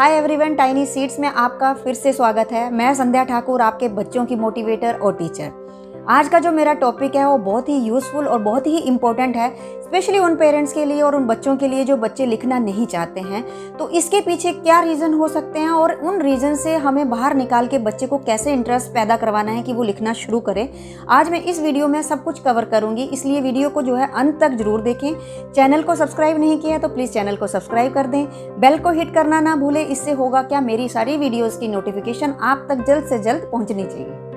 Hi everyone, tiny seeds में आपका फिर से स्वागत है। मैं संध्या ठाकुर, आपके बच्चों की मोटिवेटर और टीचर। आज का जो मेरा टॉपिक है वो बहुत ही यूज़फुल और बहुत ही इम्पोर्टेंट है, स्पेशली उन पेरेंट्स के लिए और उन बच्चों के लिए जो बच्चे लिखना नहीं चाहते हैं। तो इसके पीछे क्या रीज़न हो सकते हैं और उन रीज़न से हमें बाहर निकाल के बच्चे को कैसे इंटरेस्ट पैदा करवाना है कि वो लिखना शुरू करे। आज मैं इस वीडियो में सब कुछ कवर करूँगी, इसलिए वीडियो को जो है अंत तक जरूर देखें। चैनल को सब्सक्राइब नहीं किया है तो प्लीज़ चैनल को सब्सक्राइब कर दें, बेल को हिट करना ना भूलें। इससे होगा क्या, मेरी सारी वीडियोज़ की नोटिफिकेशन आप तक जल्द से जल्द पहुँचनी चाहिए।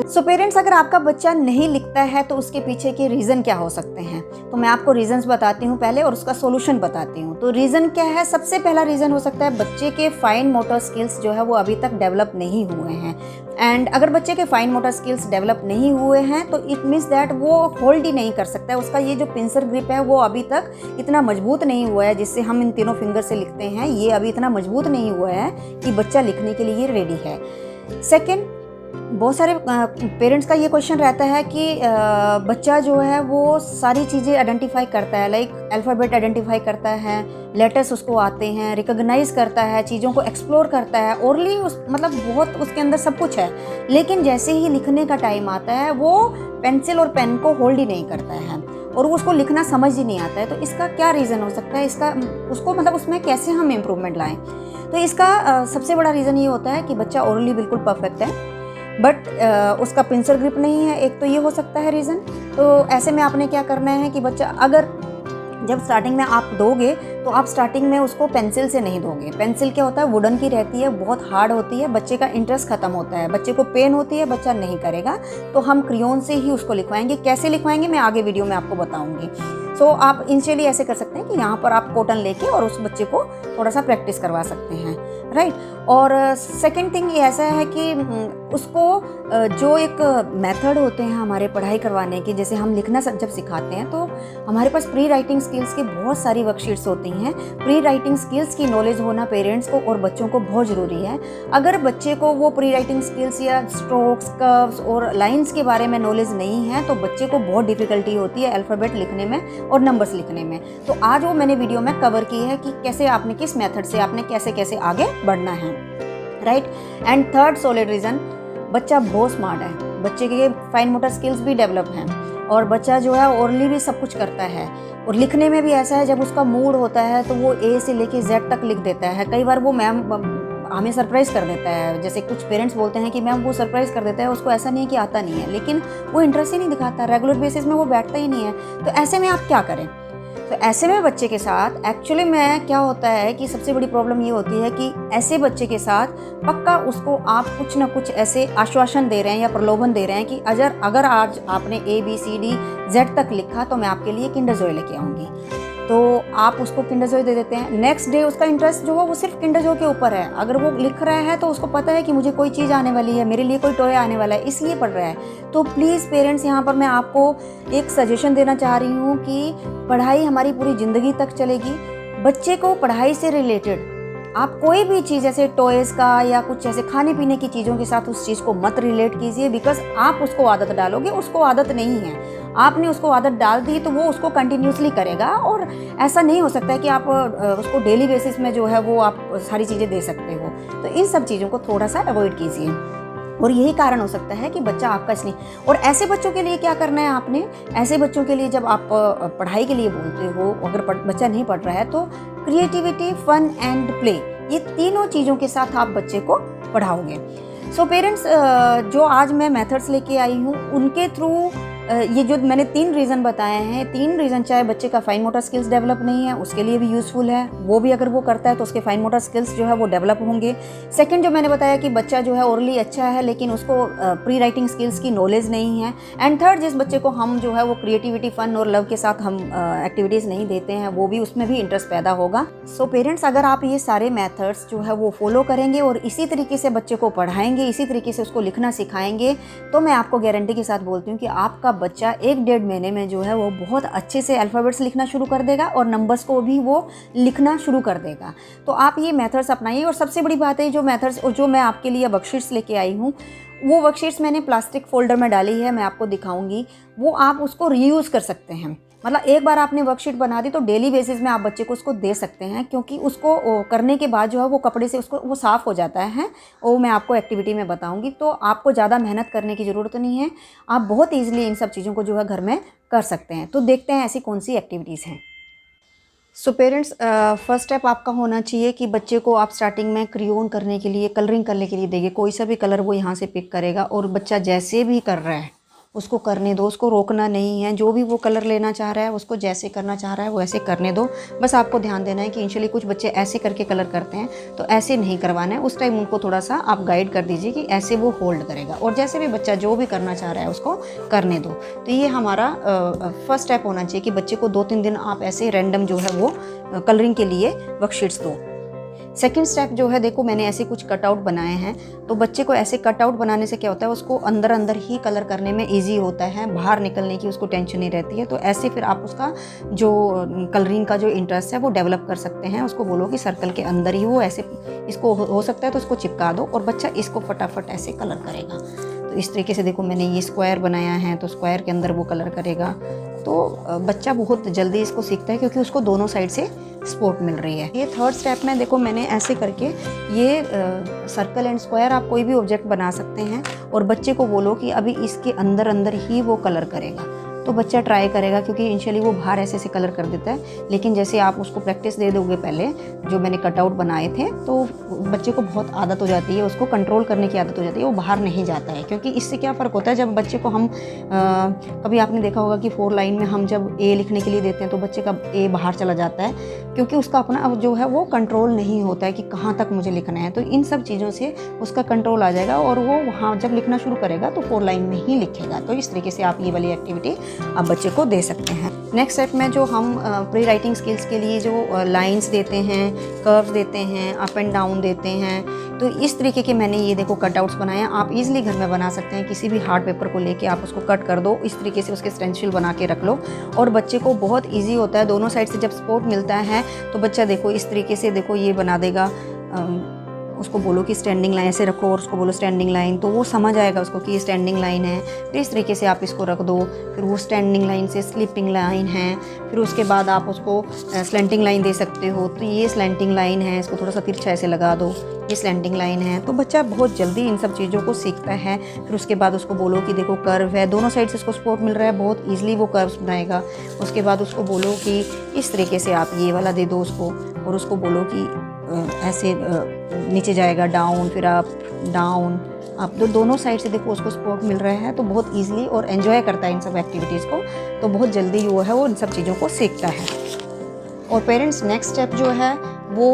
सो पेरेंट्स, अगर आपका बच्चा नहीं लिखता है तो उसके पीछे के रीज़न क्या हो सकते हैं, तो मैं आपको रीज़न्स बताती हूँ पहले और उसका सॉल्यूशन बताती हूँ। तो रीज़न क्या है? सबसे पहला रीज़न हो सकता है बच्चे के फाइन मोटर स्किल्स जो है वो अभी तक डेवलप नहीं हुए हैं। एंड अगर बच्चे के फाइन मोटर स्किल्स डेवलप नहीं हुए हैं तो इट मीन्स दैट वो होल्ड ही नहीं कर सकता है। उसका ये जो पिंसर ग्रिप है वो अभी तक इतना मजबूत नहीं हुआ है जिससे हम इन तीनों फिंगर से लिखते हैं। ये अभी इतना मजबूत नहीं हुआ है कि बच्चा लिखने के लिए रेडी है। सेकेंड, बहुत सारे पेरेंट्स का ये क्वेश्चन रहता है कि बच्चा जो है वो सारी चीज़ें आइडेंटिफाई करता है, लाइक अल्फ़ाबेट आइडेंटिफाई करता है, लेटर्स उसको आते हैं, रिकॉग्नाइज करता है, चीज़ों को एक्सप्लोर करता है, ओरली मतलब बहुत उसके अंदर सब कुछ है, लेकिन जैसे ही लिखने का टाइम आता है वो पेंसिल और पेन को होल्ड ही नहीं करता है और वो उसको लिखना समझ ही नहीं आता है। तो इसका क्या रीज़न हो सकता है? इसका उसको मतलब उसमें कैसे हम इम्प्रूवमेंट लाएँ? तो इसका सबसे बड़ा रीज़न ये होता है कि बच्चा ओरली बिल्कुल परफेक्ट है बट उसका पिंसर ग्रिप नहीं है। एक तो ये हो सकता है रीज़न। तो ऐसे में आपने क्या करना है कि बच्चा अगर जब स्टार्टिंग में आप दोगे तो आप स्टार्टिंग में उसको पेंसिल से नहीं दोगे। पेंसिल क्या होता है, वुडन की रहती है, बहुत हार्ड होती है, बच्चे का इंटरेस्ट खत्म होता है, बच्चे को पेन होती है, बच्चा नहीं करेगा। तो हम क्रेयॉन से ही उसको लिखवाएंगे। कैसे लिखवाएंगे मैं आगे वीडियो में आपको बताऊंगी। सो आप इनिशियली ऐसे कर सकते हैं कि यहाँ पर आप कॉटन लेके और उस बच्चे को थोड़ा सा प्रैक्टिस करवा सकते हैं, राइट। और सेकंड थिंग ये ऐसा है कि उसको जो एक मेथड होते हैं हमारे पढ़ाई करवाने की, जैसे हम लिखना जब सिखाते हैं तो हमारे पास प्री राइटिंग स्किल्स की बहुत सारी वर्कशीट्स होती हैं। प्री राइटिंग स्किल्स की नॉलेज होना पेरेंट्स को और बच्चों को बहुत ज़रूरी है। अगर बच्चे को वो प्री राइटिंग स्किल्स या स्ट्रोक्स, कर्व्स और लाइंस के बारे में नॉलेज नहीं है तो बच्चे को बहुत डिफ़िकल्टी होती है अल्फ़ाबेट लिखने में और नंबर्स लिखने में। तो आज वो मैंने वीडियो में कवर की है कि कैसे आपने किस मेथड से आपने कैसे कैसे आगे बढ़ना है, right. And third solid reason, बच्चा बहुत स्मार्ट है, बच्चे के फाइन मोटर स्किल्स भी डेवलप हैं और बच्चा जो है ओरली भी सब कुछ करता है और लिखने में भी ऐसा है जब उसका मूड होता है तो वो ए से लेके जेड तक लिख देता है। कई बार वो मैम हमें सरप्राइज़ कर देता है। जैसे कुछ पेरेंट्स बोलते हैं कि मैम वो सरप्राइज़ कर देता है, उसको ऐसा नहीं है कि आता नहीं है, लेकिन वो इंटरेस्ट ही नहीं दिखाता, रेगुलर बेसिस में वो बैठता ही नहीं है। तो ऐसे में आप क्या करें? तो ऐसे में बच्चे के साथ एक्चुअली में क्या होता है कि सबसे बड़ी प्रॉब्लम ये होती है कि ऐसे बच्चे के साथ पक्का उसको आप कुछ ना कुछ ऐसे आश्वासन दे रहे हैं या प्रलोभन दे रहे हैं कि अगर आज आपने ABCD Z तक लिखा तो मैं आपके लिए किंडर जॉय लेके आऊँगी। तो आप उसको किंडर जॉय दे देते हैं। नेक्स्ट डे उसका इंटरेस्ट जो हो वो सिर्फ किंडर जॉय के ऊपर है। अगर वो लिख रहा है तो उसको पता है कि मुझे कोई चीज़ आने वाली है, मेरे लिए कोई टॉय आने वाला है, इसलिए पढ़ रहा है। तो प्लीज़ पेरेंट्स, यहाँ पर मैं आपको एक सजेशन देना चाह रही हूँ कि पढ़ाई हमारी पूरी ज़िंदगी तक चलेगी। बच्चे को पढ़ाई से रिलेटेड आप कोई भी चीज़ जैसे टॉयज़ का या कुछ ऐसे खाने पीने की चीज़ों के साथ उस चीज़ को मत रिलेट कीजिए, बिकॉज आप उसको आदत डालोगे, उसको आदत नहीं है। आपने उसको आदत डाल दी तो वो उसको कंटिन्यूसली करेगा और ऐसा नहीं हो सकता है कि आप उसको डेली बेसिस में जो है वो आप सारी चीज़ें दे सकते हो। तो इन सब चीज़ों को थोड़ा सा अवॉइड कीजिए और यही कारण हो सकता है कि बच्चा आपका इसलिए। और ऐसे बच्चों के लिए क्या करना है आपने? ऐसे बच्चों के लिए जब आप पढ़ाई के लिए बोलते हो, अगर बच्चा नहीं पढ़ रहा है तो क्रिएटिविटी, फन एंड प्ले, ये तीनों चीज़ों के साथ आप बच्चे को पढ़ाओगे। सो पेरेंट्स, जो आज मैं मेथड्स लेके आई हूँ उनके थ्रू ये जो मैंने 3 रीज़न बताए हैं, 3 रीज़न चाहे बच्चे का फाइन मोटर स्किल्स डेवलप नहीं है उसके लिए भी यूज़फुल है, वो भी अगर वो करता है तो उसके फाइन मोटर स्किल्स जो है वो डेवलप होंगे। सेकंड, जो मैंने बताया कि बच्चा जो है ओरली अच्छा है लेकिन उसको प्री राइटिंग स्किल्स की नॉलेज नहीं है। एंड थर्ड, जिस बच्चे को हम जो है वो क्रिएटिविटी, फन और लव के साथ हम एक्टिविटीज़ नहीं देते हैं, वो भी उसमें भी इंटरेस्ट पैदा होगा। सो पेरेंट्स, अगर आप ये सारे मेथड्स जो है वो फॉलो करेंगे और इसी तरीके से बच्चे को पढ़ाएंगे, इसी तरीके से उसको लिखना सिखाएंगे, तो मैं आपको गारंटी के साथ बोलती हूँ कि आपका बच्चा 1-1.5 महीने में जो है वो बहुत अच्छे से अल्फ़ाबेट्स लिखना शुरू कर देगा और नंबर्स को भी वो लिखना शुरू कर देगा। तो आप ये मेथड्स अपनाइए। और सबसे बड़ी बात है, जो मेथड्स और जो मैं आपके लिए वर्कशीट्स लेके आई हूँ वो वर्कशीट्स मैंने प्लास्टिक फोल्डर में डाली है, मैं आपको दिखाऊंगी। वो आप उसको रीयूज़ कर सकते हैं। मतलब एक बार आपने वर्कशीट बना दी तो डेली बेसिस में आप बच्चे को उसको दे सकते हैं, क्योंकि उसको करने के बाद जो है वो कपड़े से उसको वो साफ़ हो जाता है। वो मैं आपको एक्टिविटी में बताऊंगी, तो आपको ज़्यादा मेहनत करने की ज़रूरत नहीं है, आप बहुत ईजिली इन सब चीज़ों को जो है घर में कर सकते हैं। तो देखते हैं ऐसी कौन सी एक्टिविटीज़ हैं। सो पेरेंट्स, फर्स्ट स्टेप आपका होना चाहिए कि बच्चे को आप स्टार्टिंग में क्रियोन करने के लिए, कलरिंग करने के लिए देंगे। कोई सा भी कलर वो यहाँ से पिक करेगा और बच्चा जैसे भी कर रहा है उसको करने दो, उसको रोकना नहीं है। जो भी वो कलर लेना चाह रहा है, उसको जैसे करना चाह रहा है वो ऐसे करने दो। बस आपको ध्यान देना है कि इनिशियली कुछ बच्चे ऐसे करके कलर करते हैं, तो ऐसे नहीं करवाना है। उस टाइम उनको थोड़ा सा आप गाइड कर दीजिए कि ऐसे वो होल्ड करेगा, और जैसे भी बच्चा जो भी करना चाह रहा है उसको करने दो। तो ये हमारा फर्स्ट स्टेप होना चाहिए कि बच्चे को 2-3 दिन आप ऐसे रैंडम जो है वो कलरिंग के लिए वर्कशीट्स दो। सेकंड स्टेप जो है, देखो मैंने ऐसे कुछ कटआउट बनाए हैं, तो बच्चे को ऐसे कटआउट बनाने से क्या होता है, उसको अंदर अंदर ही कलर करने में इजी होता है, बाहर निकलने की उसको टेंशन नहीं रहती है। तो ऐसे फिर आप उसका जो कलरिंग का जो इंटरेस्ट है वो डेवलप कर सकते हैं। उसको बोलो कि सर्कल के अंदर ही वो ऐसे, इसको हो सकता है तो उसको चिपका दो और बच्चा इसको फटाफट ऐसे कलर करेगा। तो इस तरीके से देखो मैंने ये स्क्वायर बनाया है, तो स्क्वायर के अंदर वो कलर करेगा। तो बच्चा बहुत जल्दी इसको सीखता है, क्योंकि उसको दोनों साइड से सपोर्ट मिल रही है। ये थर्ड स्टेप में देखो मैंने ऐसे करके ये सर्कल एंड स्क्वायर, आप कोई भी ऑब्जेक्ट बना सकते हैं और बच्चे को बोलो कि अभी इसके अंदर अंदर ही वो कलर करेगा। तो बच्चा ट्राई करेगा, क्योंकि इनिशियली वो बाहर ऐसे ऐसे कलर कर देता है, लेकिन जैसे आप उसको प्रैक्टिस दे दोगे पहले, जो मैंने कटआउट बनाए थे, तो बच्चे को बहुत आदत हो जाती है, उसको कंट्रोल करने की आदत हो जाती है, वो बाहर नहीं जाता है। क्योंकि इससे क्या फ़र्क होता है, जब बच्चे को हम कभी आपने देखा होगा कि 4 लाइन में हम जब ए लिखने के लिए देते हैं तो बच्चे का ए बाहर चला जाता है, क्योंकि उसका अपना जो है वो कंट्रोल नहीं होता है कि कहाँ तक मुझे लिखना है। तो इन सब चीज़ों से उसका कंट्रोल आ जाएगा और वो वहाँ जब लिखना शुरू करेगा तो 4 लाइन में ही लिखेगा। तो इस तरीके से आप ये वाली एक्टिविटी आप बच्चे को दे सकते हैं। नेक्स्ट सेट में जो हम प्री राइटिंग स्किल्स के लिए जो लाइंस देते हैं, कर्व्स देते हैं, अप एंड डाउन देते हैं, तो इस तरीके के मैंने ये देखो कटआउट्स बनाए हैं। आप इजीली घर में बना सकते हैं, किसी भी हार्ड पेपर को लेके आप उसको कट कर दो, इस तरीके से उसके स्टेंसिल बना के रख लो और बच्चे को बहुत ईजी होता है। दोनों साइड से जब सपोर्ट मिलता है तो बच्चा देखो इस तरीके से देखो ये बना देगा। उसको बोलो कि स्टैंडिंग लाइन ऐसे रखो और उसको बोलो स्टैंडिंग लाइन, तो वो समझ आएगा उसको कि ये स्टैंडिंग लाइन है। फिर इस तरीके से आप इसको रख दो, फिर वो स्टैंडिंग लाइन से स्लिपिंग लाइन है, फिर उसके बाद आप उसको स्लैंटिंग लाइन दे सकते हो। तो ये स्लैंटिंग लाइन है, इसको थोड़ा सा तिरछा ऐसे लगा दो, ये स्लैंटिंग लाइन है। तो बच्चा बहुत जल्दी इन सब चीज़ों को सीखता है। फिर उसके बाद उसको बोलो कि देखो कर्व है, दोनों साइड से इसको सपोर्ट मिल रहा है, बहुत ईजिली वो कर्व्स बनाएगा। उसके बाद उसको बोलो कि इस तरीके से आप ये वाला दे दो उसको, और उसको बोलो कि ऐसे नीचे जाएगा डाउन, फिर आप डाउन, आप दोनों साइड से देखो उसको सपोर्ट मिल रहा है। तो बहुत ईजिली और एंजॉय करता है इन सब एक्टिविटीज़ को, तो बहुत जल्दी वो है वो इन सब चीज़ों को सीखता है। और पेरेंट्स नेक्स्ट स्टेप जो है वो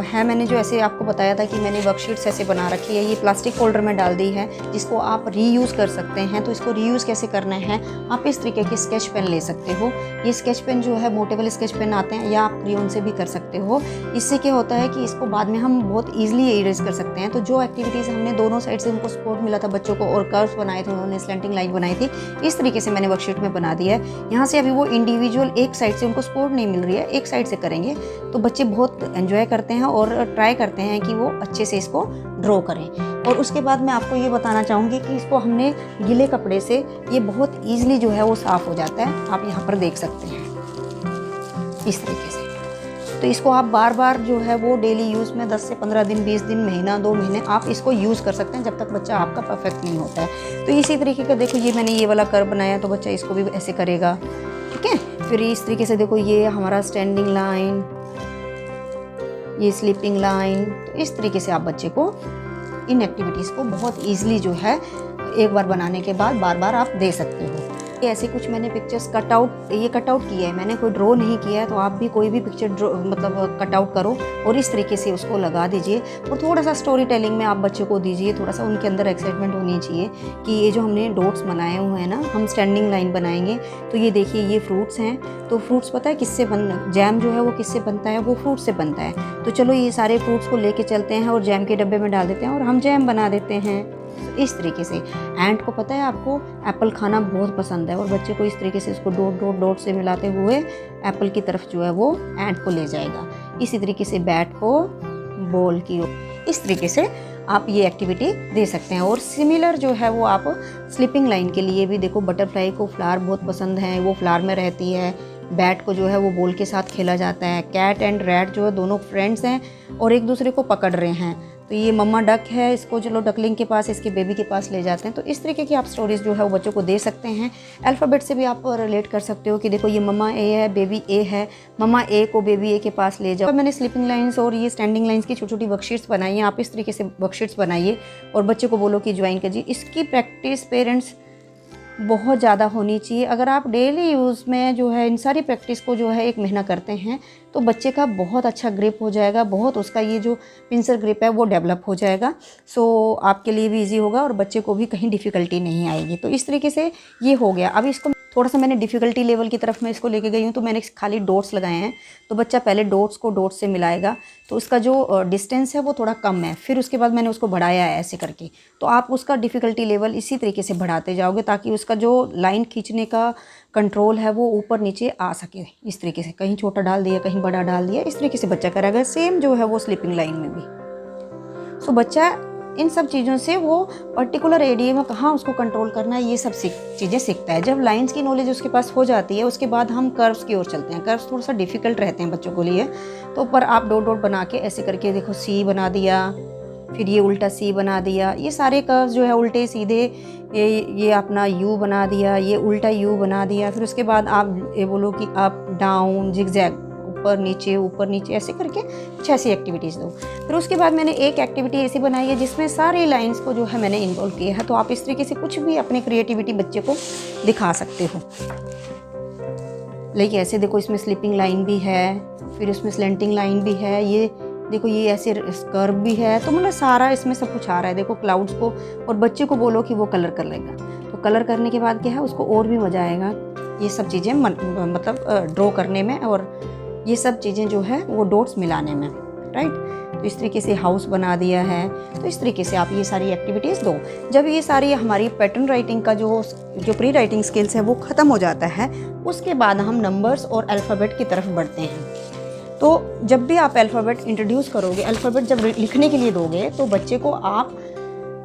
है, मैंने जो ऐसे आपको बताया था कि मैंने वर्कशीट्स ऐसे बना रखी है, ये प्लास्टिक फोल्डर में डाल दी है, जिसको आप रीयूज़ कर सकते हैं। तो इसको रीयूज़ कैसे करना है, आप इस तरीके के स्केच पेन ले सकते हो। ये स्केच पेन जो है मोटेबल स्केच पेन आते हैं, या आप क्रेयॉन से भी कर सकते हो। इससे क्या होता है कि इसको बाद में हम बहुत ईजिली इरेज कर सकते हैं। तो जो एक्टिविटीज़ हमने दोनों साइड से उनको सपोर्ट मिला था बच्चों को, और कर्व्स बनाए थे उन्होंने, स्लैंटिंग लाइन बनाई थी, इस तरीके से मैंने वर्कशीट में बना दिया है। यहाँ से अभी वो इंडिविजुअल एक साइड से उनको सपोर्ट नहीं मिल रही है, एक साइड से करेंगे तो बच्चे बहुत एंजॉय करते हैं और ट्राई करते हैं कि वो अच्छे से इसको ड्रॉ करें। और उसके बाद मैं आपको ये बताना चाहूँगी कि इसको हमने गीले कपड़े से ये बहुत ईजिली जो है वो साफ़ हो जाता है। आप यहाँ पर देख सकते हैं इस तरीके से। तो इसको आप बार बार जो है वो डेली यूज़ में 10 से 15 दिन, 20 दिन, महीना, 2 महीने आप इसको यूज़ कर सकते हैं, जब तक बच्चा आपका परफेक्ट नहीं होता है। तो इसी तरीके का देखो ये मैंने ये वाला कर्व बनाया, तो बच्चा इसको भी ऐसे करेगा, ठीक है। फिर इस तरीके से देखो ये हमारा स्टैंडिंग लाइन, ये स्लीपिंग लाइन। तो इस तरीके से आप बच्चे को इन एक्टिविटीज़ को बहुत ईजिली जो है एक बार बनाने के बाद बार बार आप दे सकते हो। ऐसे कुछ मैंने पिक्चर्स कटआउट किया है, मैंने कोई ड्रॉ नहीं किया है। तो आप भी कोई भी पिक्चर ड्रॉ मतलब कटआउट करो और इस तरीके से उसको लगा दीजिए, और थोड़ा सा स्टोरी टेलिंग में आप बच्चों को दीजिए, थोड़ा सा उनके अंदर एक्साइटमेंट होनी चाहिए कि ये जो हमने डॉट्स बनाए हुए हैं ना, हम स्टैंडिंग लाइन बनाएंगे। तो ये देखिए ये फ्रूट्स हैं, तो फ्रूट्स पता है किससे जैम जो है वो किससे बनता है, वो फ्रूट से बनता है। तो चलो ये सारे फ्रूट्स को लेके चलते हैं और जैम के डब्बे में डाल देते हैं और हम जैम बना देते हैं। इस तरीके से एंट को पता है आपको एप्पल खाना बहुत पसंद है, और बच्चे को इस तरीके से उसको डॉट से मिलाते हुए एप्पल की तरफ जो है वो एंट को ले जाएगा। इसी तरीके से बैट को बॉल की, इस तरीके से आप ये एक्टिविटी दे सकते हैं। और सिमिलर जो है वो आप स्लीपिंग लाइन के लिए भी देखो, बटरफ्लाई को फ्लावर बहुत पसंद है, वो फ्लावर में रहती है, बैट को जो है वो बॉल के साथ खेला जाता है। कैट एंड रैट जो है दोनों फ्रेंड्स हैं और एक दूसरे को पकड़ रहे हैं। तो ये मम्मा डक है, इसको चलो डकलिंग के पास, इसके बेबी के पास ले जाते हैं। तो इस तरीके की आप स्टोरीज़ जो है वो बच्चों को दे सकते हैं। अल्फ़ाबेट से भी आप रिलेट कर सकते हो कि देखो ये मम्मा ए है, बेबी ए है, मम्मा ए को बेबी ए के पास ले जाओ। मैंने स्लीपिंग लाइन्स और ये स्टैंडिंग लाइन्स की छोटी छोटी वर्कशीट्स बनाई हैं। आप इस तरीके से वर्कशीट्स बनाइए और बच्चे को बोलो कि ज्वाइन कीजिए। इसकी प्रैक्टिस पेरेंट्स बहुत ज़्यादा होनी चाहिए। अगर आप डेली यूज़ में जो है इन सारी प्रैक्टिस को जो है 1 महीना करते हैं तो बच्चे का बहुत अच्छा ग्रिप हो जाएगा, बहुत उसका ये जो पिंसर ग्रिप है वो डेवलप हो जाएगा। सो आपके लिए भी इजी होगा और बच्चे को भी कहीं डिफ़िकल्टी नहीं आएगी। तो इस तरीके से ये हो गया। अब इसको थोड़ा सा मैंने डिफ़िकल्टी लेवल की तरफ मैं इसको लेके गई हूँ। तो मैंने खाली डॉट्स लगाए हैं। तो बच्चा पहले डॉट्स को डॉट्स से मिलाएगा तो उसका जो डिस्टेंस है वो थोड़ा कम है। फिर उसके बाद मैंने उसको बढ़ाया है ऐसे करके। तो आप उसका डिफ़िकल्टी लेवल इसी तरीके से बढ़ाते जाओगे ताकि उसका जो लाइन खींचने का कंट्रोल है वो ऊपर नीचे आ सके। इस तरीके से कहीं छोटा डाल दिया, कहीं बड़ा डाल दिया, इस तरीके से बच्चा करेगा। सेम जो है वो स्लीपिंग लाइन में भी। सो बच्चा इन सब चीज़ों से वो पर्टिकुलर एरिया में कहाँ उसको कंट्रोल करना है ये सब चीज़ें सीखता है। जब लाइंस की नॉलेज उसके पास हो जाती है उसके बाद हम कर्व्स की ओर चलते हैं। कर्व्स थोड़ा सा डिफ़िकल्ट रहते हैं बच्चों को लिए। तो ऊपर आप डॉट डॉट बना के ऐसे करके देखो सी बना दिया, फिर ये उल्टा सी बना दिया। ये सारे कर्व्स जो है उल्टे सीधे, ये अपना यू बना दिया, ये उल्टा यू बना दिया। फिर उसके बाद आप ये बोलो कि अप डाउन जिगजैग, ऊपर नीचे ऐसे करके कुछ ऐसी एक्टिविटीज़ दो। फिर उसके बाद मैंने एक एक्टिविटी ऐसी बनाई है जिसमें सारे लाइंस को जो है मैंने इन्वॉल्व किया है। तो आप इस तरीके से कुछ भी अपनी क्रिएटिविटी बच्चे को दिखा सकते हो। लेकिन ऐसे देखो इसमें स्लीपिंग लाइन भी है, फिर उसमें स्लेंटिंग लाइन भी है, ये देखो ये ऐसे कर्व भी है। तो मतलब सारा इसमें सब कुछ आ रहा है। देखो क्लाउड्स को, और बच्चे को बोलो कि वो कलर कर लेगा। तो कलर करने के बाद क्या है उसको और भी मज़ा आएगा ये सब चीज़ें मतलब ड्रॉ करने में और ये सब चीज़ें जो है वो डॉट्स मिलाने में, राइट। तो इस तरीके से हाउस बना दिया है। तो इस तरीके से आप ये सारी एक्टिविटीज़ दो। जब ये सारी हमारी पैटर्न राइटिंग का जो प्री राइटिंग स्किल्स है वो ख़त्म हो जाता है, उसके बाद हम नंबर्स और अल्फ़ाबेट की तरफ बढ़ते हैं। तो जब भी आप अल्फ़ाबेट इंट्रोड्यूस करोगे, अल्फ़ाबेट जब लिखने के लिए दोगे तो बच्चे को आप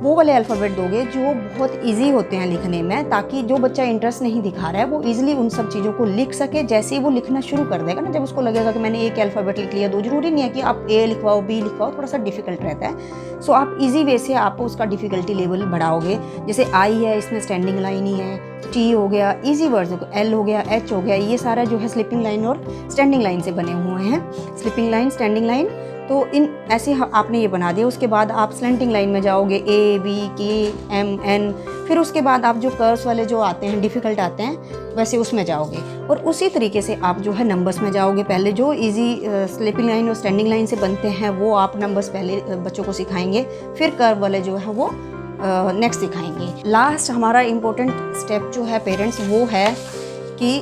वो वाले अल्फ़ाबेट दोगे जो बहुत इजी होते हैं लिखने में, ताकि जो बच्चा इंटरेस्ट नहीं दिखा रहा है वो इजीली उन सब चीज़ों को लिख सके। जैसे ही वो लिखना शुरू कर देगा ना, जब उसको लगेगा कि मैंने एक अल्फ़ाबेट लिख लिया, दो ज़रूरी नहीं है कि आप ए लिखवाओ बी लिखवाओ, थोड़ा सा डिफ़िकल्ट रहता है। सो आप इजी वे से आप उसका डिफ़िकल्टी लेवल बढ़ाओगे। जैसे आई है, इसमें स्टैंडिंग लाइन ही है, टी हो गया, इजी वर्ड्स, एल हो गया, एच हो गया, ये सारा जो है स्लीपिंग लाइन और स्टैंडिंग लाइन से बने हुए हैं। स्लीपिंग लाइन, स्टैंडिंग लाइन, तो इन ऐसे आपने ये बना दिया। उसके बाद आप स्लेंटिंग लाइन में जाओगे, ए बी के एम एन। फिर उसके बाद आप जो कर्व्स वाले जो आते हैं डिफ़िकल्ट आते हैं वैसे उसमें जाओगे। और उसी तरीके से आप जो है नंबर्स में जाओगे। पहले जो इजी स्लीपिंग लाइन और स्टैंडिंग लाइन से बनते हैं वो आप नंबर्स पहले बच्चों को सिखाएंगे, फिर कर्व वाले जो है वो नेक्स्ट सिखाएंगे। लास्ट हमारा इम्पोर्टेंट स्टेप जो है पेरेंट्स वो है कि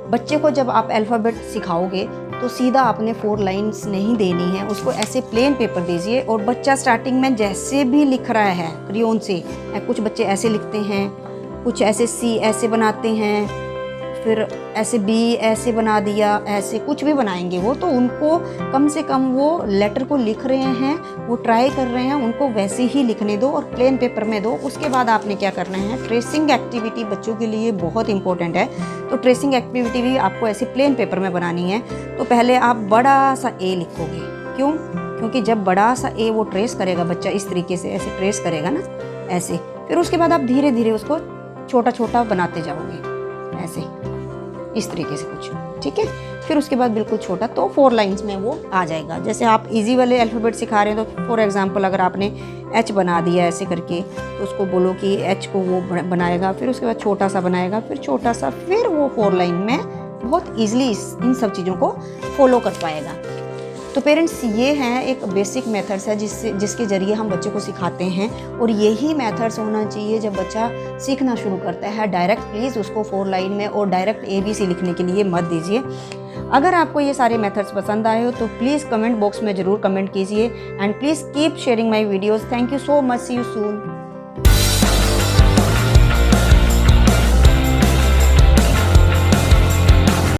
बच्चे को जब आप अल्फ़ाबेट सिखाओगे तो सीधा आपने 4 लाइंस नहीं देनी है, उसको ऐसे प्लेन पेपर दीजिए। और बच्चा स्टार्टिंग में जैसे भी लिख रहा है क्रेयॉन से, कुछ बच्चे ऐसे लिखते हैं, कुछ ऐसे सी ऐसे बनाते हैं, फिर ऐसे बी ऐसे बना दिया, ऐसे कुछ भी बनाएंगे वो। तो उनको कम से कम वो लेटर को लिख रहे हैं, वो ट्राई कर रहे हैं, उनको वैसे ही लिखने दो और प्लेन पेपर में दो। उसके बाद आपने क्या करना है, ट्रेसिंग एक्टिविटी बच्चों के लिए बहुत इंपॉर्टेंट है। तो ट्रेसिंग एक्टिविटी भी आपको ऐसे प्लेन पेपर में बनानी है। तो पहले आप बड़ा सा ए लिखोगे। क्यों? क्योंकि जब बड़ा सा ए वो ट्रेस करेगा बच्चा इस तरीके से, ऐसे ट्रेस करेगा ना ऐसे, फिर उसके बाद आप धीरे धीरे उसको छोटा छोटा बनाते जाओगे ऐसे, इस तरीके से कुछ, ठीक है। फिर उसके बाद बिल्कुल छोटा, तो 4 लाइंस में वो आ जाएगा। जैसे आप इजी वाले अल्फ़ाबेट सिखा रहे हैं तो फॉर एग्जांपल अगर आपने एच बना दिया ऐसे करके, तो उसको बोलो कि एच को वो बनाएगा, फिर उसके बाद छोटा सा बनाएगा, फिर छोटा सा, फिर वो 4 लाइन में बहुत ईजिली इन सब चीज़ों को फॉलो कर पाएगा। तो पेरेंट्स ये हैं एक बेसिक मेथड्स है जिसके ज़रिए हम बच्चे को सिखाते हैं। और यही मेथड्स होना चाहिए जब बच्चा सीखना शुरू करता है। डायरेक्ट प्लीज़ उसको 4 लाइन में और डायरेक्ट ABC लिखने के लिए मत दीजिए। अगर आपको ये सारे मेथड्स पसंद आए हो तो प्लीज़ कमेंट बॉक्स में ज़रूर कमेंट कीजिए and please keep sharing my videos. Thank you so much, see you soon.